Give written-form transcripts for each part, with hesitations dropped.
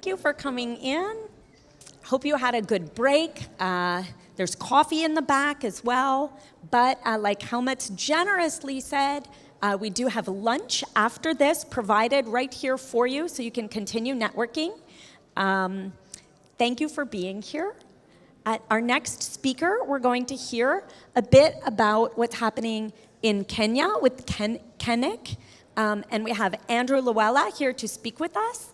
thank you for coming in. Hope you had a good break. There's coffee in the back as well. But like Helmut's generously said, we do have lunch after this provided right here for you so you can continue networking. Thank you for being here. At our next speaker, we're going to hear a bit about what's happening in Kenya with KeNIC. And we have Andrew Lewela here to speak with us.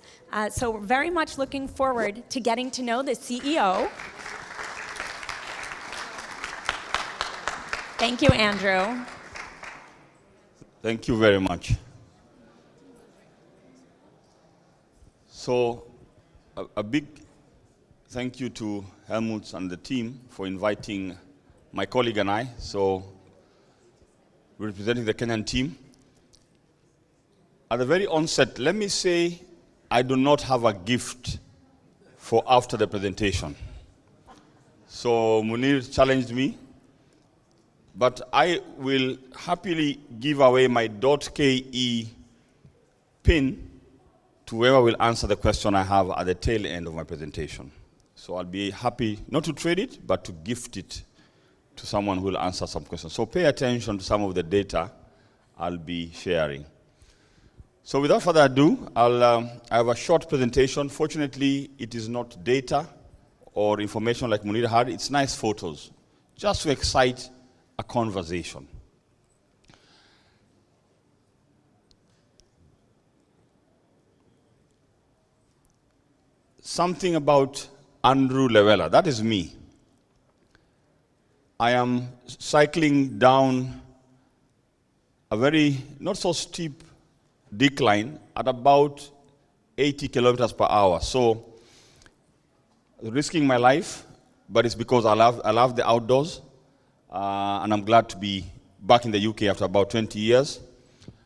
So we're very much looking forward to getting to know the CEO. Thank you, Andrew. Thank you very much. So a big thank you to Helmut and the team for inviting my colleague and I, so representing the Kenyan team. At the very onset, let me say I do not have a gift for after the presentation. So Munir challenged me, but I will happily give away my .ke pin to whoever will answer the question I have at the tail end of my presentation. So I'll be happy not to trade it, but to gift it to someone who will answer some questions. So pay attention to some of the data I'll be sharing. So without further ado, I have a short presentation. Fortunately, it is not data or information like Munir had. It's nice photos, just to excite a conversation. Something about Andrew Lewela. That is me. I am cycling down a very not so steep decline at about 80 kilometers per hour. So risking my life, but it's because I love the outdoors, and I'm glad to be back in the UK after about 20 years.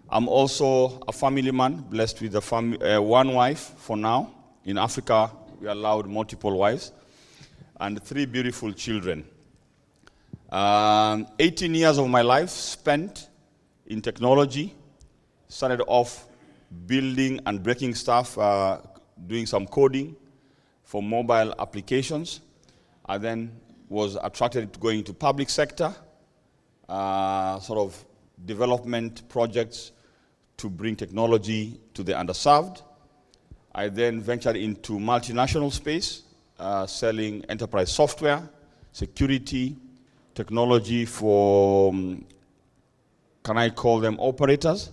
I'm also a family man, blessed with one wife for now. In Africa, we are allowed multiple wives, and 3 beautiful children. 18 years of my life spent in technology. Started off building and breaking stuff, doing some coding for mobile applications. I then was attracted to going into public sector, sort of development projects to bring technology to the underserved. I then ventured into multinational space, selling enterprise software, security, technology for, can I call them operators?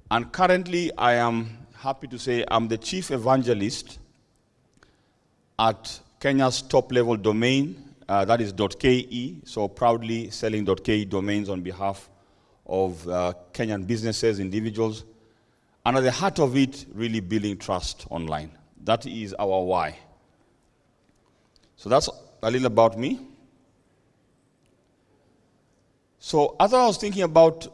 And currently, I am happy to say I'm the chief evangelist at Kenya's top-level domain, that is .ke, so proudly selling .ke domains on behalf of Kenyan businesses, individuals, and at the heart of it, really building trust online. That is our why. So that's a little about me. So as I was thinking about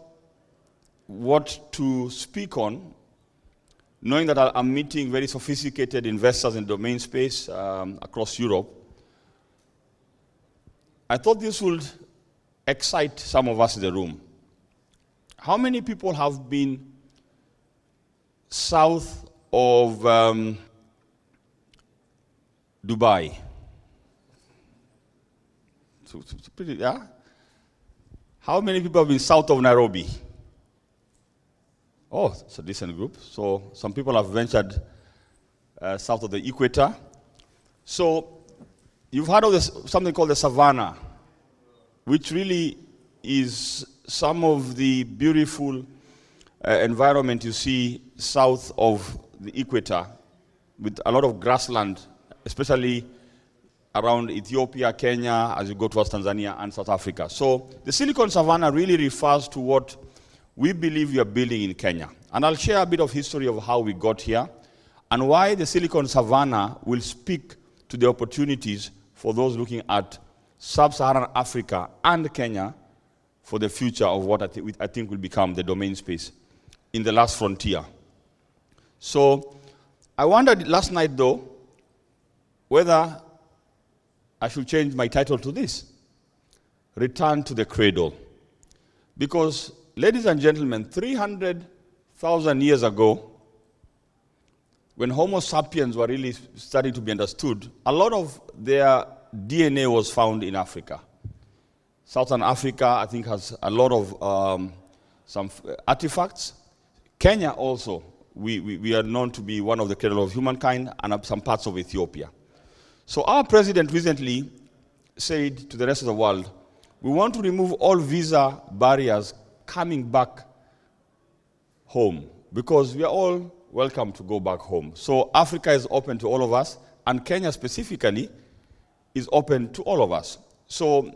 what to speak on, knowing that I'm meeting very sophisticated investors in domain space across Europe, I thought this would excite some of us in the room. How many people have been south of Dubai? Yeah? How many people have been south of Nairobi? Oh, it's a decent group. So some people have ventured south of the equator. So you've heard of this, something called the savannah, which really is some of the beautiful environment you see south of the equator, with a lot of grassland, especially around Ethiopia, Kenya, as you go towards Tanzania and South Africa. So the Silicon Savannah really refers to what we believe we are building in Kenya. And I'll share a bit of history of how we got here and why the Silicon Savannah will speak to the opportunities for those looking at sub-Saharan Africa and Kenya for the future of what I think will become the domain space in the last frontier. So I wondered last night, though, whether I should change my title to this, Return to the Cradle. Because, ladies and gentlemen, 300,000 years ago, when Homo sapiens were really starting to be understood, a lot of their DNA was found in Africa. Southern Africa, I think, has a lot of some artifacts. Kenya also, we are known to be one of the cradle of humankind, and some parts of Ethiopia. So our president recently said to the rest of the world, we want to remove all visa barriers coming back home, because we are all welcome to go back home. So Africa is open to all of us, and Kenya specifically is open to all of us. So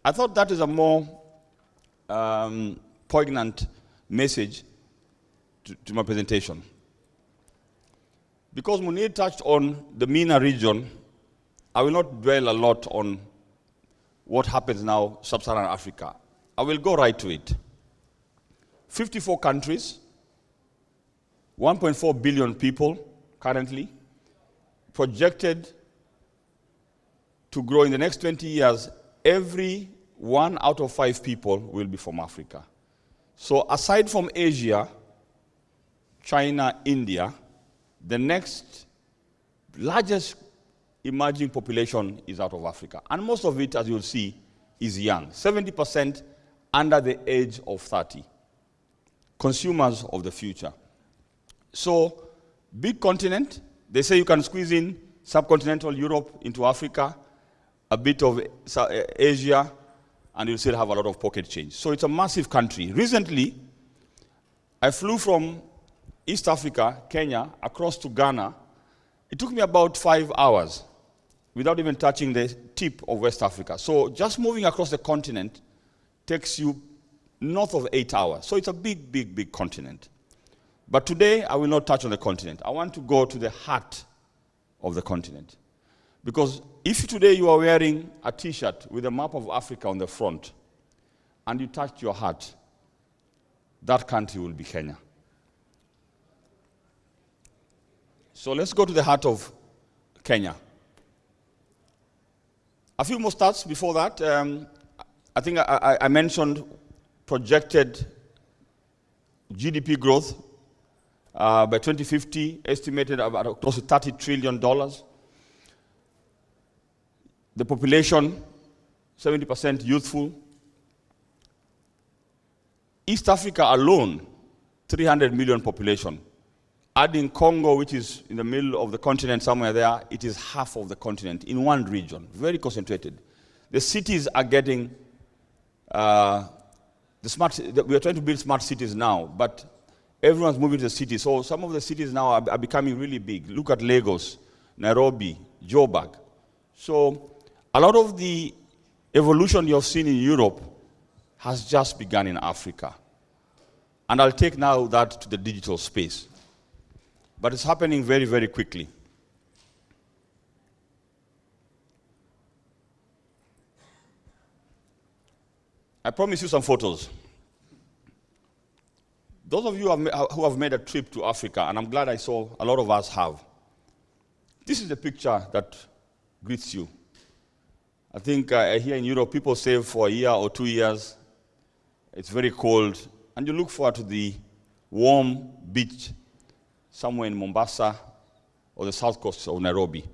I thought that is a more poignant message to my presentation. Because Munir touched on the MENA region, I will not dwell a lot on what happens now sub-Saharan Africa. I will go right to it. 54 countries, 1.4 billion people currently, projected to grow in the next 20 years. Every 1 out of 5 people will be from Africa. So aside from Asia, China, India, the next largest emerging population is out of Africa. And most of it, as you'll see, is young. 70% under the age of 30. Consumers of the future. So, big continent. They say you can squeeze in subcontinental Europe into Africa, a bit of Asia, and you'll still have a lot of pocket change. So it's a massive country. Recently, I flew from East Africa, Kenya, across to Ghana. It took me about 5 hours without even touching the tip of West Africa. So just moving across the continent takes you north of 8 hours. So it's a big, big, big continent. But today, I will not touch on the continent. I want to go to the heart of the continent. Because if today you are wearing a T-shirt with a map of Africa on the front, and you touch your heart, that country will be Kenya. So let's go to the heart of Kenya. A few more stats before that. I think I mentioned projected GDP growth by 2050, estimated about close to $30 trillion. The population, 70% youthful. East Africa alone, 300 million population. Adding Congo, which is in the middle of the continent somewhere there, it is half of the continent in one region, very concentrated. The cities are getting, we are trying to build smart cities now, but everyone's moving to the cities. So some of the cities now are becoming really big. Look at Lagos, Nairobi, Joburg. So a lot of the evolution you've seen in Europe has just begun in Africa. And I'll take now that to the digital space. But it's happening very, very quickly. I promise you some photos. Those of you who have made a trip to Africa, and I'm glad I saw a lot of us have, this is the picture that greets you. I think here in Europe, people save for a year or 2 years. It's very cold, and you look forward to the warm beach somewhere in Mombasa or the south coast of Nairobi.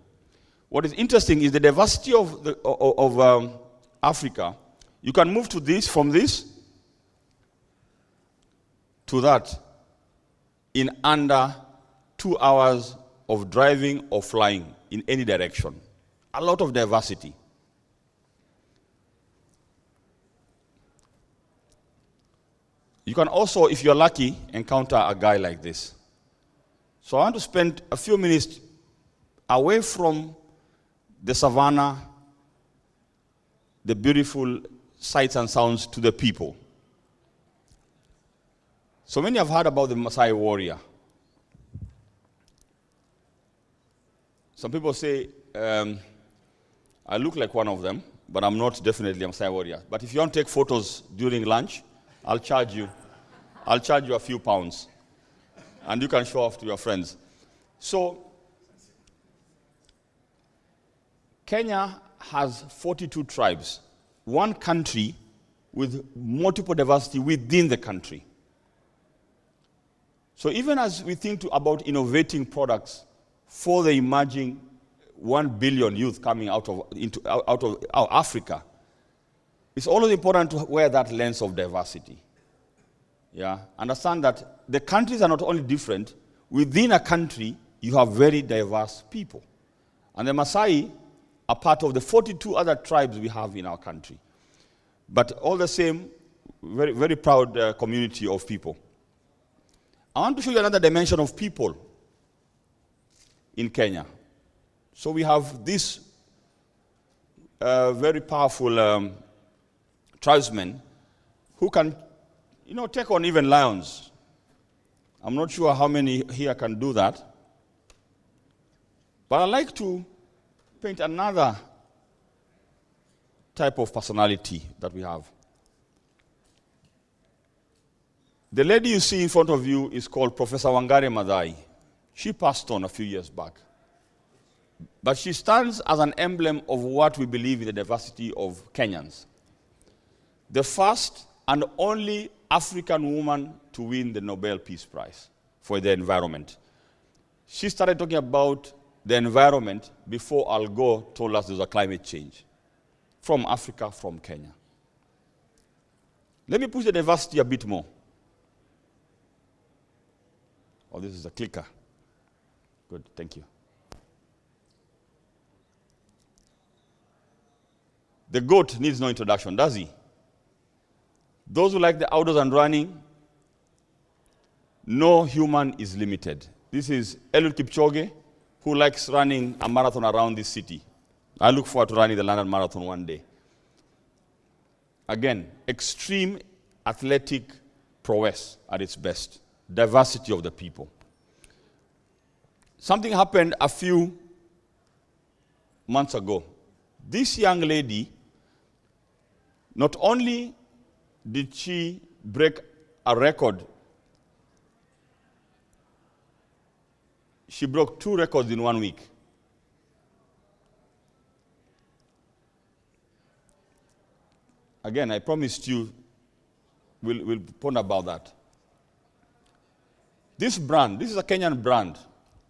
What is interesting is the diversity of Africa. You can move to this, from this to that in under 2 hours of driving or flying in any direction. A lot of diversity. You can also, if you're lucky, encounter a guy like this. So I want to spend a few minutes away from the savannah, the beautiful sights and sounds, to the people. So many have heard about the Maasai warrior. Some people say, I look like one of them, but I'm not definitely a Maasai warrior. But if you want to take photos during lunch, I'll charge you a few pounds. And you can show off to your friends. So, Kenya has 42 tribes. One country with multiple diversity within the country. So even as we think about innovating products for the emerging 1 billion youth coming out of Africa, it's always important to wear that lens of diversity. Yeah, understand that the countries are not only different, within a country you have very diverse people. And the Maasai are part of the 42 other tribes we have in our country. But all the same, very, very proud community of people. I want to show you another dimension of people in Kenya. So we have this very powerful tribesmen who can, take on even lions. I'm not sure how many here can do that. But I'd like to paint another type of personality that we have. The lady you see in front of you is called Professor Wangari Maathai. She passed on a few years back. But she stands as an emblem of what we believe in the diversity of Kenyans. The first and only African woman to win the Nobel Peace Prize for the environment. She started talking about the environment before Al Gore told us there was a climate change. From Africa, from Kenya. Let me push the diversity a bit more. Oh, this is a clicker. Good, thank you. The goat needs no introduction, does he? Those who like the outdoors and running, no human is limited. This is Eliud Kipchoge, who likes running a marathon around this city. I look forward to running the London Marathon one day. Again, extreme athletic prowess at its best. Diversity of the people. Something happened a few months ago. This young lady, not only did she break a record, she broke 2 records in 1 week. Again, I promised you we'll ponder about that. This brand, this is a Kenyan brand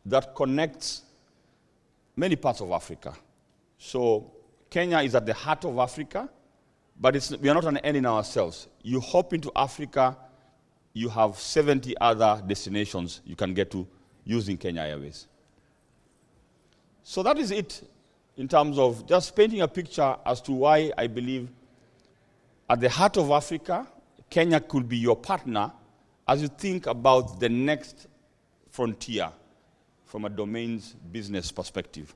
that connects many parts of Africa. So Kenya is at the heart of Africa, but we are not an end in ourselves. You hop into Africa, you have 70 other destinations you can get to using Kenya Airways. So that is it in terms of just painting a picture as to why I believe at the heart of Africa, Kenya could be your partner as you think about the next frontier from a domains business perspective.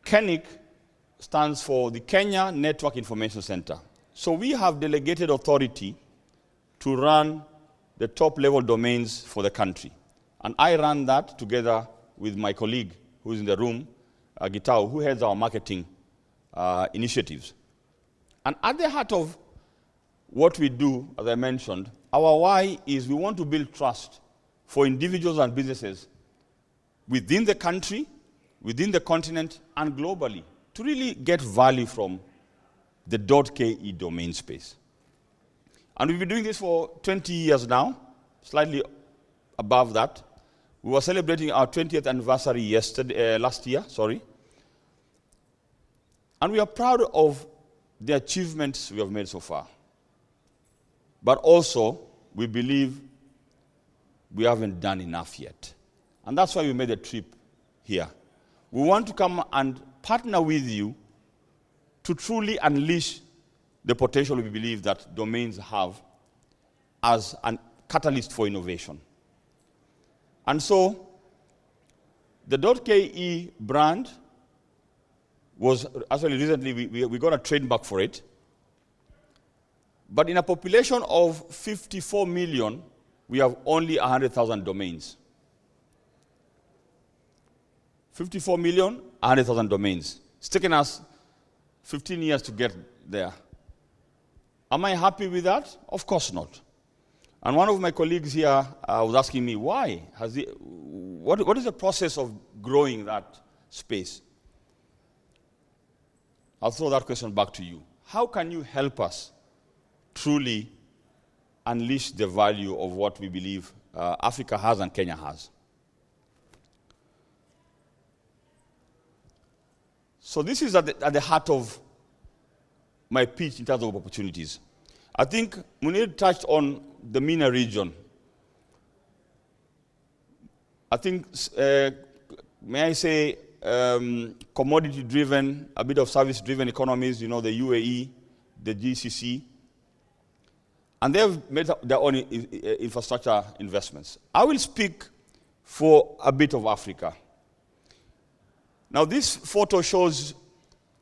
KeNIC stands for the Kenya Network Information Center. So we have delegated authority to run the top level domains for the country. And I run that together with my colleague who's in the room, Gitao, who heads our marketing initiatives. And at the heart of what we do, as I mentioned, our why is we want to build trust for individuals and businesses within the country, within the continent, and globally to really get value from the .ke domain space. And we've been doing this for 20 years now, slightly above that. We were celebrating our 20th anniversary last year. And we are proud of the achievements we have made so far. But also, we believe we haven't done enough yet. And that's why we made a trip here. We want to come and partner with you to truly unleash the potential we believe that domains have as a catalyst for innovation. And so, the .ke brand was actually recently, we got a trademark for it. But in a population of 54 million, we have only 100,000 domains. 54 million, 100,000 domains. It's taken us 15 years to get there. Am I happy with that? Of course not. And one of my colleagues here was asking me, why? What is the process of growing that space? I'll throw that question back to you. How can you help us truly unleash the value of what we believe Africa has and Kenya has. So this is at the heart of my pitch in terms of opportunities. I think Munir touched on the MENA region. I think, may I say, commodity-driven, a bit of service-driven economies, you know, the UAE, the GCC, and they've made their own infrastructure investments. I will speak for a bit of Africa. Now, this photo shows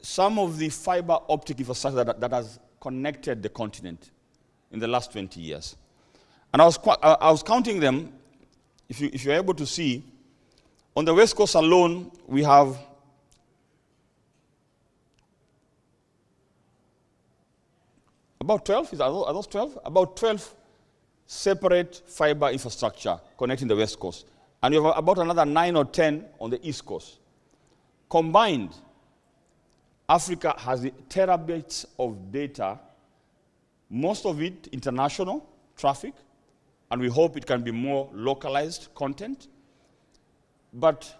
some of the fiber optic infrastructure that has connected the continent in the last 20 years. And I was counting them. If you're able to see, on the West Coast alone, we have about 12, are those 12? About 12 separate fiber infrastructure connecting the West Coast. And you have about another 9 or 10 on the East Coast. Combined, Africa has terabytes of data, most of it international traffic, and we hope it can be more localized content. But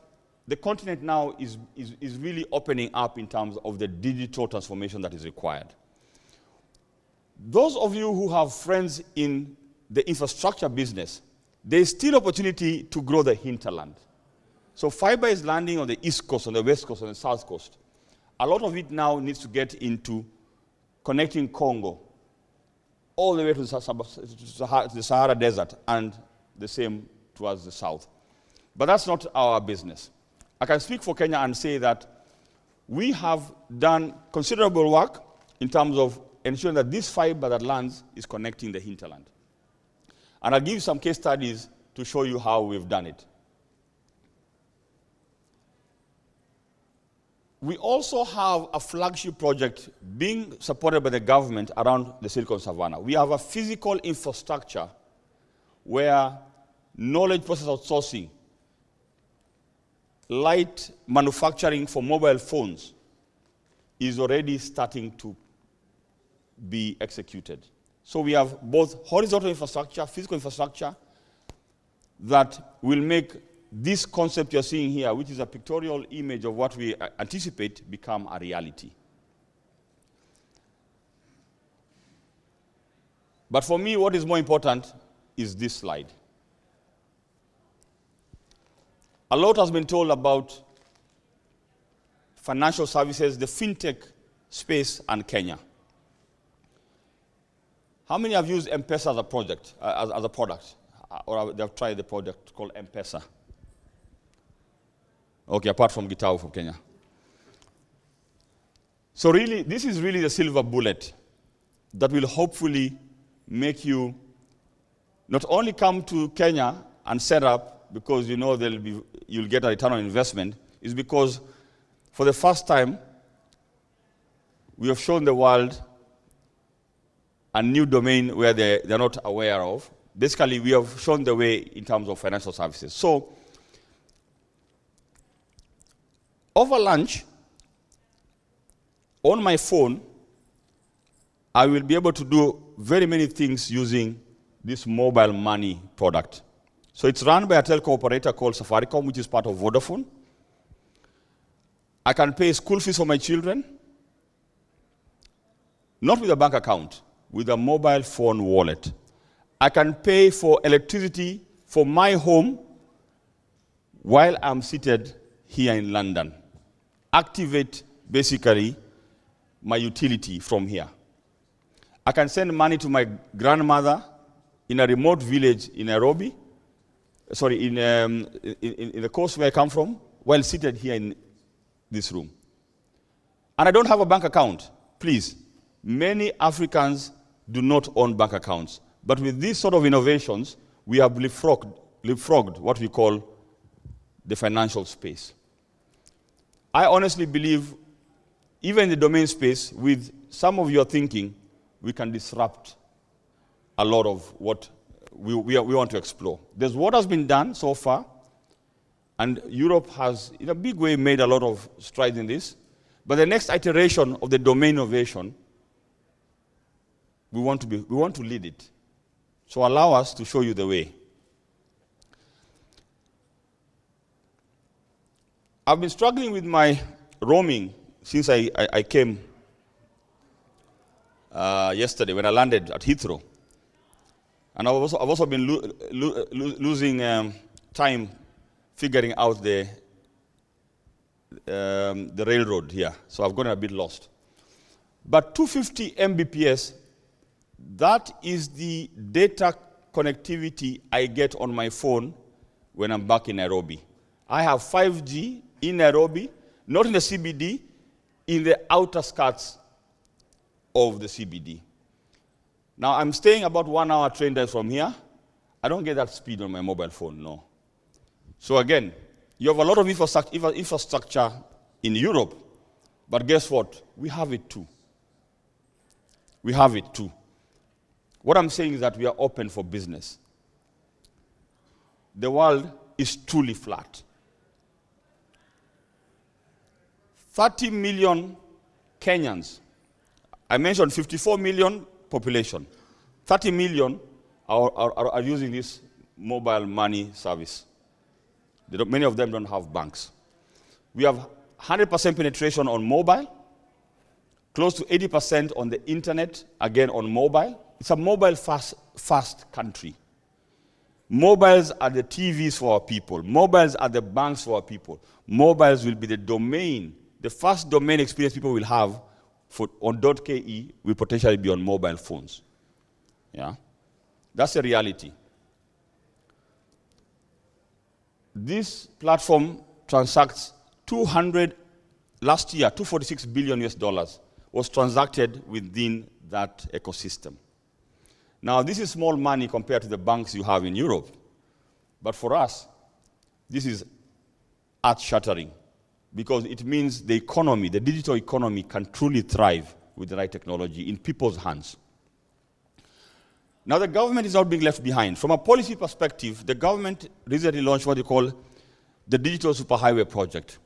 the continent now is really opening up in terms of the digital transformation that is required. Those of you who have friends in the infrastructure business, there is still opportunity to grow the hinterland. So fiber is landing on the East Coast, on the West Coast, on the South Coast. A lot of it now needs to get into connecting Congo all the way to the Sahara Desert, and the same towards the south. But that's not our business. I can speak for Kenya and say that we have done considerable work in terms of ensuring that this fiber that lands is connecting the hinterland. And I'll give you some case studies to show you how we've done it. We also have a flagship project being supported by the government around the Silicon Savannah. We have a physical infrastructure where knowledge process outsourcing, light manufacturing for mobile phones is already starting to be executed. So we have both horizontal infrastructure, physical infrastructure, that will make this concept you're seeing here, which is a pictorial image of what we anticipate, become a reality. But for me, what is more important is this slide. A lot has been told about financial services, the fintech space, and Kenya. How many have used M-Pesa as a project, as a product? Or they've tried the product called M-Pesa? Okay, apart from Gitau from Kenya. So really, this is really the silver bullet that will hopefully make you not only come to Kenya and set up because you know you'll get a return on investment, is because for the first time, we have shown the world a new domain where they're not aware of. Basically, we have shown the way in terms of financial services. So, over lunch, on my phone, I will be able to do very many things using this mobile money product. So it's run by a telco operator called Safaricom, which is part of Vodafone. I can pay school fees for my children, not with a bank account, with a mobile phone wallet. I can pay for electricity for my home while I'm seated here in London. Activate, basically, my utility from here. I can send money to my grandmother in a remote village in Nairobi, in the coast where I come from, while seated here in this room. And I don't have a bank account. Please, many Africans do not own bank accounts. But with these sort of innovations, we have leapfrogged what we call the financial space. I honestly believe, even in the domain space, with some of your thinking, we can disrupt a lot of what we want to explore. There's what has been done so far, and Europe has, in a big way, made a lot of strides in this. But the next iteration of the domain innovation, we want to lead it. So allow us to show you the way. I've been struggling with my roaming since I came yesterday when I landed at Heathrow. And I've also been losing time figuring out the railroad here. So I've gotten a bit lost. But 250 Mbps, that is the data connectivity I get on my phone when I'm back in Nairobi. I have 5G in Nairobi, not in the CBD, in the outer skirts of the CBD. Now, I'm staying about 1 hour train ride from here. I don't get that speed on my mobile phone, no. So again, you have a lot of infrastructure in Europe, but guess what? We have it too. We have it too. What I'm saying is that we are open for business. The world is truly flat. 30 million Kenyans. I mentioned 54 million population. 30 million are using this mobile money service. Many of them don't have banks. We have 100% penetration on mobile, close to 80% on the internet, again on mobile. It's a mobile fast country. Mobiles are the TVs for our people. Mobiles are the banks for our people. Mobiles will be the domain, the first domain experience people will have on .ke will potentially be on mobile phones. Yeah? That's a reality. This platform transacts last year, $246 billion was transacted within that ecosystem. Now, this is small money compared to the banks you have in Europe. But for us, this is earth-shattering because it means the economy, the digital economy, can truly thrive with the right technology in people's hands. Now, the government is not being left behind. From a policy perspective, the government recently launched what they call the Digital Superhighway Project.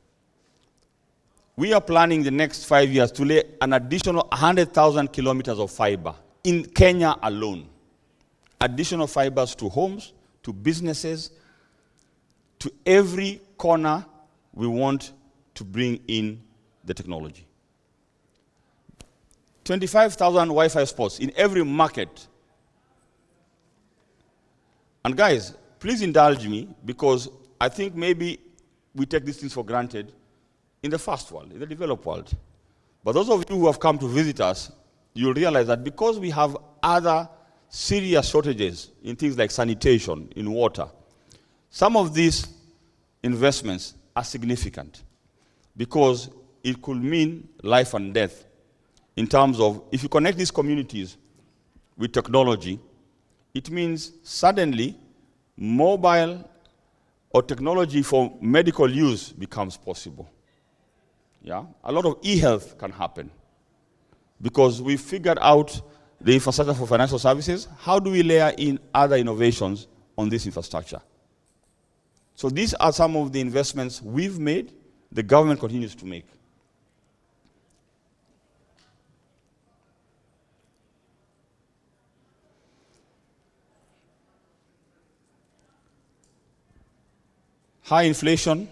We are planning the next 5 years to lay an additional 100,000 kilometers of fiber in Kenya alone. Additional fibers to homes, to businesses, to every corner we want to bring in the technology. 25,000 Wi-Fi spots in every market. And guys, please indulge me because I think maybe we take these things for granted in the first world, in the developed world. But those of you who have come to visit us, you'll realize that because we have other serious shortages in things like sanitation, in water, some of these investments are significant because it could mean life and death in terms of if you connect these communities with technology, it means suddenly mobile or technology for medical use becomes possible. Yeah? A lot of e-health can happen because we figured out the infrastructure for financial services. How do we layer in other innovations on this infrastructure? So these are some of the investments we've made, the government continues to make. High inflation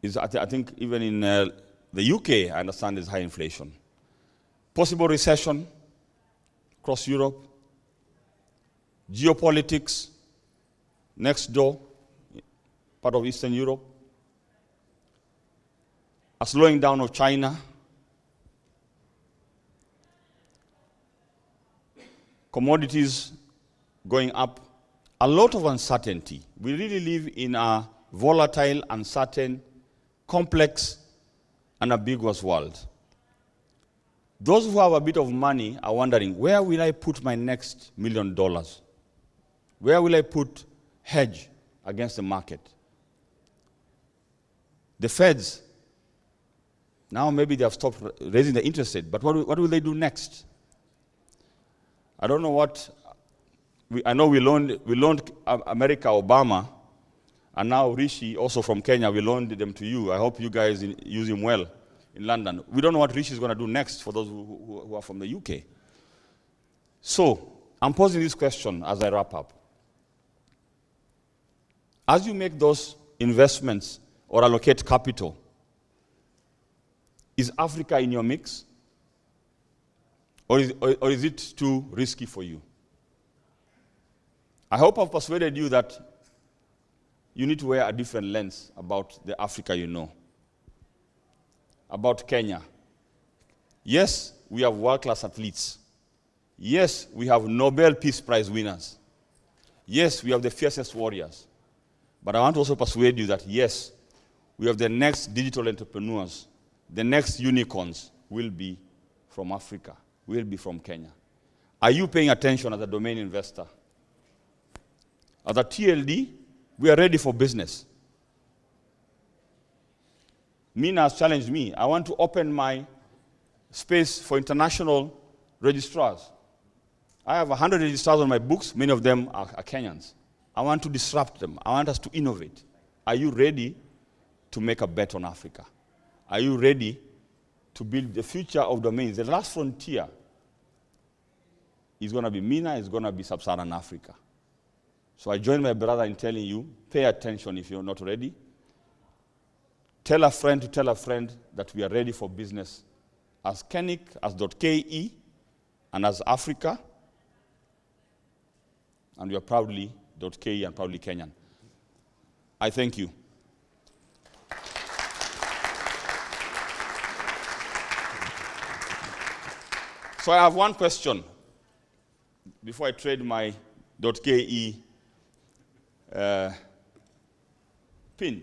is, I think, even in the UK, I understand there's high inflation. Possible recession across Europe. Geopolitics next door, part of Eastern Europe. A slowing down of China. Commodities going up. A lot of uncertainty. We really live in a volatile, uncertain, complex, and ambiguous world. Those who have a bit of money are wondering, where will I put my next $1 million? Where will I put hedge against the market? The Feds, now maybe they have stopped raising the interest rate, but what will they do next? I don't know what. I know we loaned America Obama, and now Rishi, also from Kenya, we loaned them to you. I hope you guys use him well in London. We don't know what Rishi is going to do next for those who are from the UK. So, I'm posing this question as I wrap up. As you make those investments or allocate capital, is Africa in your mix? Or is it too risky for you? I hope I've persuaded you that you need to wear a different lens about the Africa you know. About Kenya. Yes, we have world-class athletes. Yes, we have Nobel Peace Prize winners. Yes, we have the fiercest warriors. But I want to also persuade you that yes, we have the next digital entrepreneurs. The next unicorns will be from Africa, will be from Kenya. Are you paying attention as a domain investor? As a TLD, we are ready for business. Mina has challenged me. I want to open my space for international registrars. I have 100 registrars on my books. Many of them are Kenyans. I want to disrupt them. I want us to innovate. Are you ready to make a bet on Africa? Are you ready to build the future of domains? The last frontier is going to be MENA, is going to be sub-Saharan Africa. So I join my brother in telling you, pay attention if you're not ready. Tell a friend to tell a friend that we are ready for business as KeNIC, as .ke, and as Africa. And we are proudly .ke and proudly Kenyan. I thank you. So I have one question before I trade my .ke pin.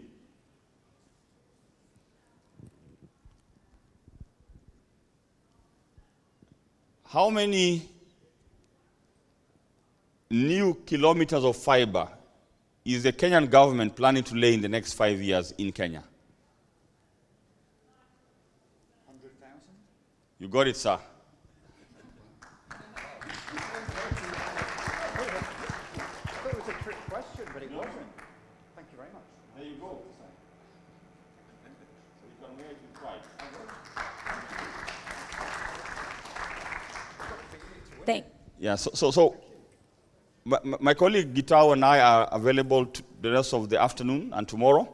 How many new kilometers of fiber is the Kenyan government planning to lay in the next 5 years in Kenya? 100,000? You got it, sir. It was a trick question, but it wasn't. Thank you very much. There you go. So you can wear it with pride. Yeah, so my colleague Gitao and I are available the rest of the afternoon and tomorrow.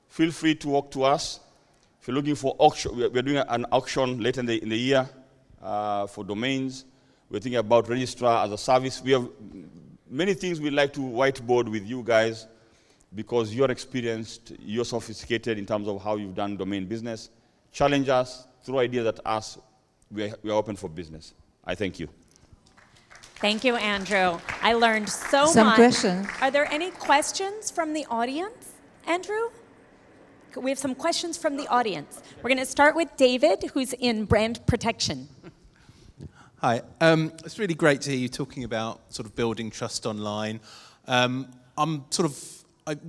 Feel free to walk to us. If you're looking for auction, we're doing an auction later in the year for domains. We're thinking about registrar as a service. We have many things we'd like to whiteboard with you guys because you're experienced, you're sophisticated in terms of how you've done domain business. Challenge us, throw ideas at us. We are open for business. I thank you. Thank you, Andrew. I learned so much. Some questions. Are there any questions from the audience, Andrew? We have some questions from the audience. We're going to start with David, who's in brand protection. Hi. It's really great to hear you talking about sort of building trust online.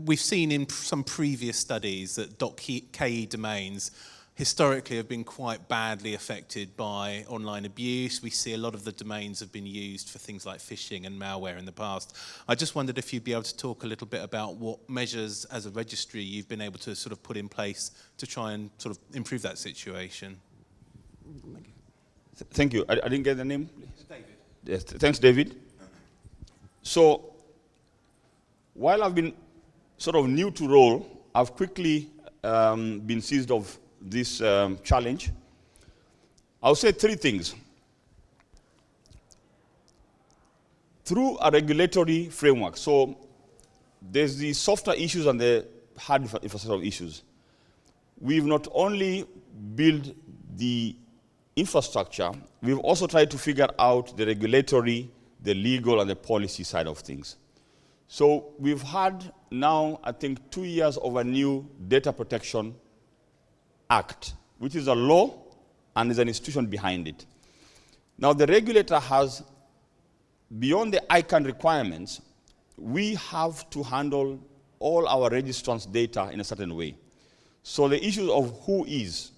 We've seen in some previous studies that .ke domains historically have been quite badly affected by online abuse. We see a lot of the domains have been used for things like phishing and malware in the past. I just wondered if you'd be able to talk a little bit about what measures as a registry you've been able to sort of put in place to try and sort of improve that situation. Thank you. I didn't get the name, please. David. Yes, thanks, David. So, while I've been sort of new to role, I've quickly been seized of this challenge. I'll say three things. Through a regulatory framework, so there's the softer issues and the hard infrastructural issues. We've not only built the infrastructure, we've also tried to figure out the regulatory, the legal, and the policy side of things. So we've had now, I think, 2 years of a new data protection act, which is a law and is an institution behind it. Now the regulator has, beyond the ICANN requirements, we have to handle all our registrants' data in a certain way. So the issue of who is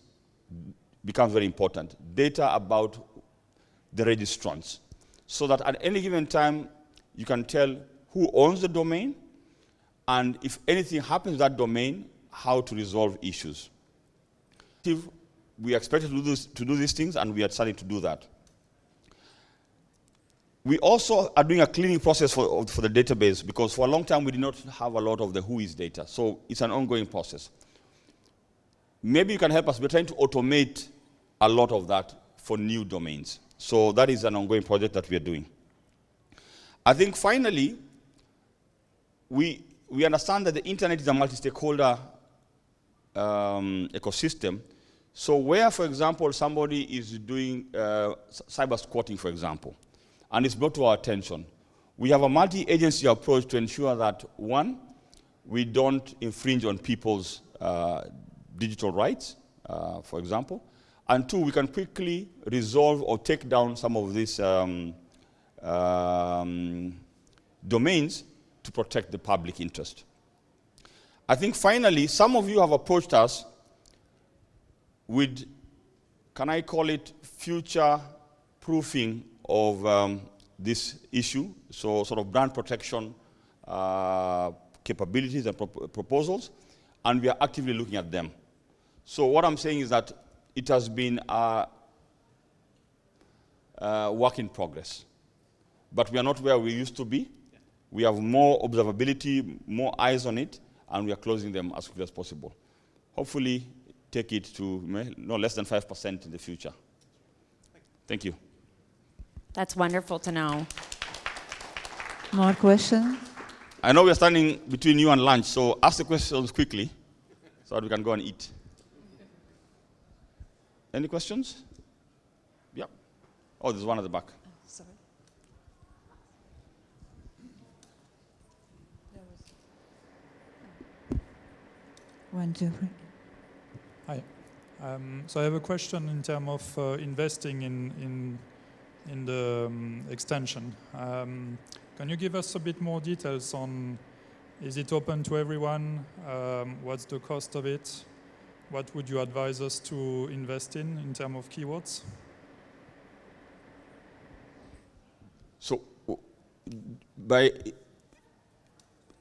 becomes very important. Data about the registrants. So that at any given time, you can tell who owns the domain, and if anything happens to that domain, how to resolve issues. We expected to do these things, and we are starting to do that. We also are doing a cleaning process for the database, because for a long time we did not have a lot of the WHOIS data. So it's an ongoing process. Maybe you can help us. We're trying to automate a lot of that for new domains. So that is an ongoing project that we are doing. I think finally, we understand that the internet is a multi-stakeholder ecosystem. So where, for example, somebody is doing cyber squatting, for example, and it's brought to our attention, we have a multi-agency approach to ensure that, one, we don't infringe on people's digital rights, for example, and two, we can quickly resolve or take down some of these domains to protect the public interest. I think finally, some of you have approached us with, can I call it, future proofing of this issue, so sort of brand protection capabilities and proposals, and we are actively looking at them. So what I'm saying is that it has been a work in progress, but we are not where we used to be. We have more observability, more eyes on it, and we are closing them as quickly as possible. Hopefully, take it to no less than 5% in the future. Thank you. That's wonderful to know. More questions? I know we're standing between you and lunch, so ask the questions quickly so that we can go and eat. Any questions? Yeah. Oh, there's one at the back. Sorry. One, two, three. Hi. So I have a question in terms of investing in the extension. Can you give us a bit more details on, is it open to everyone? What's the cost of it? What would you advise us to invest in terms of keywords? So by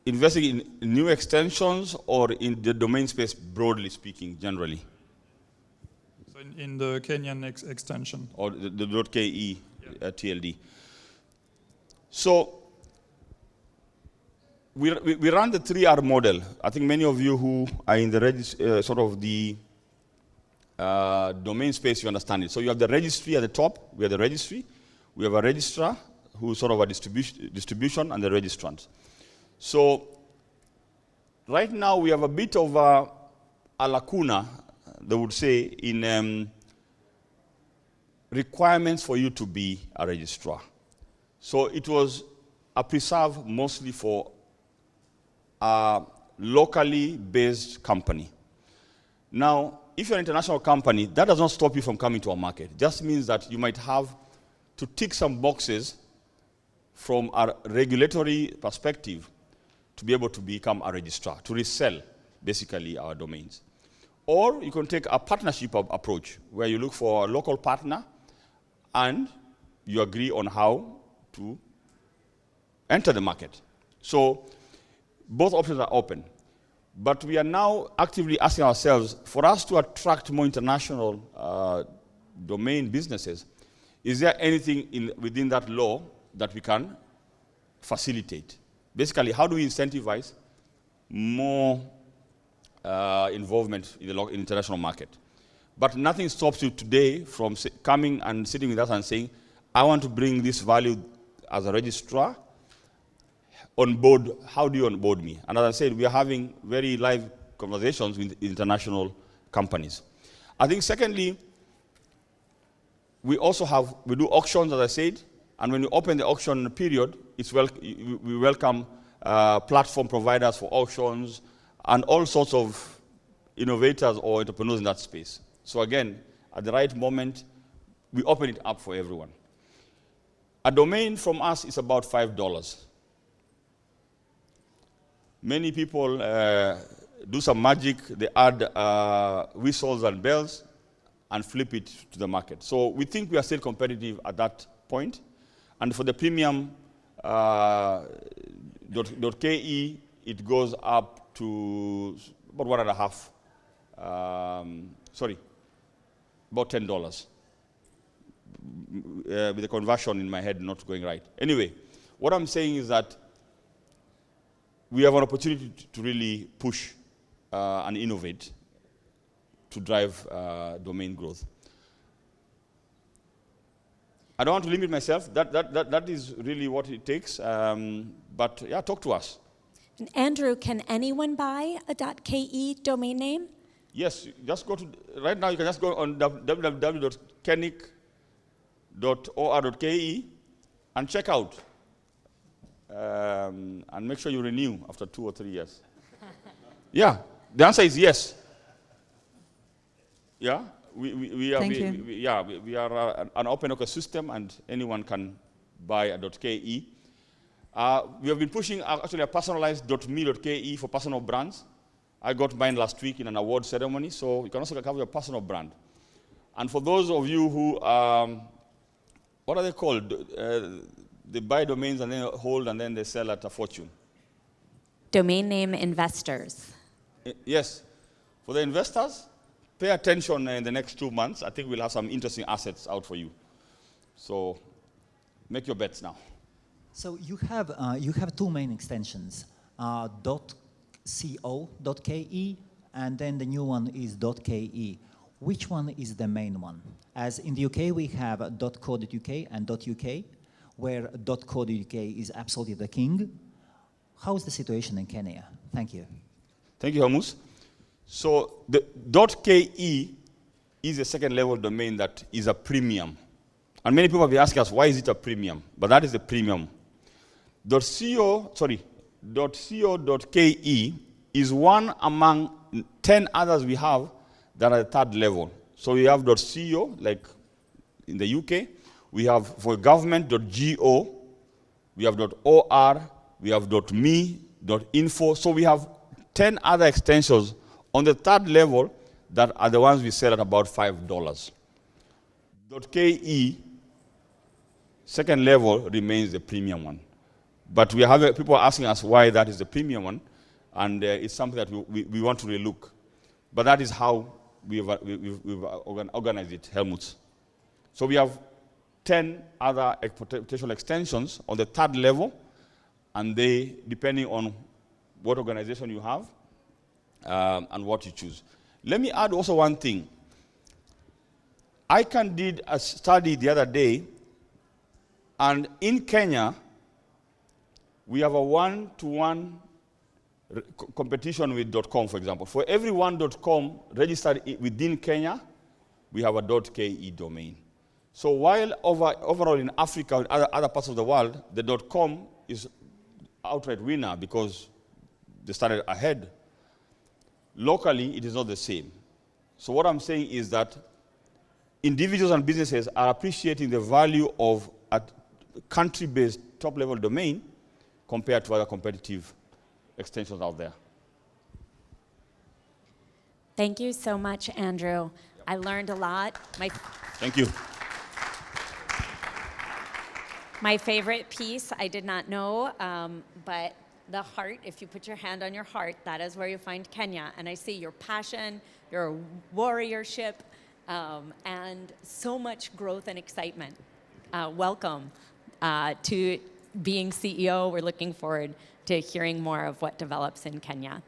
investing in new extensions or in the domain space, broadly speaking, generally? So in the Kenyan extension. Or the .ke TLD. So we run the 3R model. I think many of you who are in the sort of the domain space, you understand it. So you have the registry at the top. We have the registry. We have a registrar who's sort of a distribution and the registrant. So right now we have a bit of a lacuna, they would say, in requirements for you to be a registrar. So it was a preserve mostly for a locally based company. Now, if you're an international company, that does not stop you from coming to our market. It just means that you might have to tick some boxes from a regulatory perspective to be able to become a registrar, to resell basically our domains. Or you can take a partnership approach where you look for a local partner and you agree on how to enter the market. So both options are open. But we are now actively asking ourselves, for us to attract more international domain businesses, is there anything within that law that we can facilitate? Basically, how do we incentivize more involvement in the international market? But nothing stops you today from coming and sitting with us and saying, I want to bring this value as a registrar on board. How do you onboard me? And as I said, we are having very live conversations with international companies. I think secondly, we do auctions, as I said, and when you open the auction period, we welcome platform providers for auctions and all sorts of innovators or entrepreneurs in that space. So again, at the right moment, we open it up for everyone. A domain from us is about $5. Many people do some magic. They add whistles and bells and flip it to the market. So we think we are still competitive at that point. And for the premium .ke, it goes up to about about $10. with the conversion in my head not going right. Anyway, what I'm saying is that we have an opportunity to really push and innovate to drive domain growth. I don't want to limit myself. That is really what it takes. But yeah, talk to us. And Andrew, can anyone buy a .ke domain name? Yes, just go to, right now you can just go on www.kenic.or.ke and check out. And make sure you renew after 2 or 3 years. Yeah, the answer is yes. Yeah, we are, Thank you. we are an open ecosystem and anyone can buy a .ke. We have been pushing actually a personalized .me.ke for personal brands. I got mine last week in an award ceremony, so you can also have your personal brand. And for those of you who, what are they called? They buy domains and then hold and then they sell at a fortune. Domain name investors. Yes. For the investors, pay attention in the next 2 months. I think we'll have some interesting assets out for you. So make your bets now. So you have two main extensions, .co.ke, and then the new one is .ke. Which one is the main one? As in the UK, we have .co.uk and .uk, where .co.uk is absolutely the king. How is the situation in Kenya? Thank you. Thank you, Hamus. So the .ke is a second-level domain that is a premium. And many people have been asking us, why is it a premium? But that is a premium. .co.ke is one among 10 others we have that are the third level. So we have .co, like in the UK. We have, for government, .go. We have .or. We have .me, .info. So we have 10 other extensions on the third level that are the ones we sell at about $5. .ke, second level, remains the premium one. But we have people are asking us why that is the premium one, and it's something that we want to relook. But that is how we've organized it, Helmut. So we have 10 other potential extensions on the third level, and they, depending on what organization you have and what you choose. Let me add also one thing. ICANN did a study the other day, and in Kenya, we have a one-to-one competition with .com, for example. For every one .com registered within Kenya, we have a .ke domain. So while overall in Africa and other parts of the world, the .com is outright winner because they started ahead. Locally, it is not the same. So what I'm saying is that individuals and businesses are appreciating the value of a country-based top-level domain compared to other competitive extensions out there. Thank you so much, Andrew. I learned a lot. Thank you. My favorite piece, I did not know, but the heart, if you put your hand on your heart, that is where you find Kenya. And I see your passion, your warriorship, and so much growth and excitement. Welcome to being CEO. We're looking forward to hearing more of what develops in Kenya.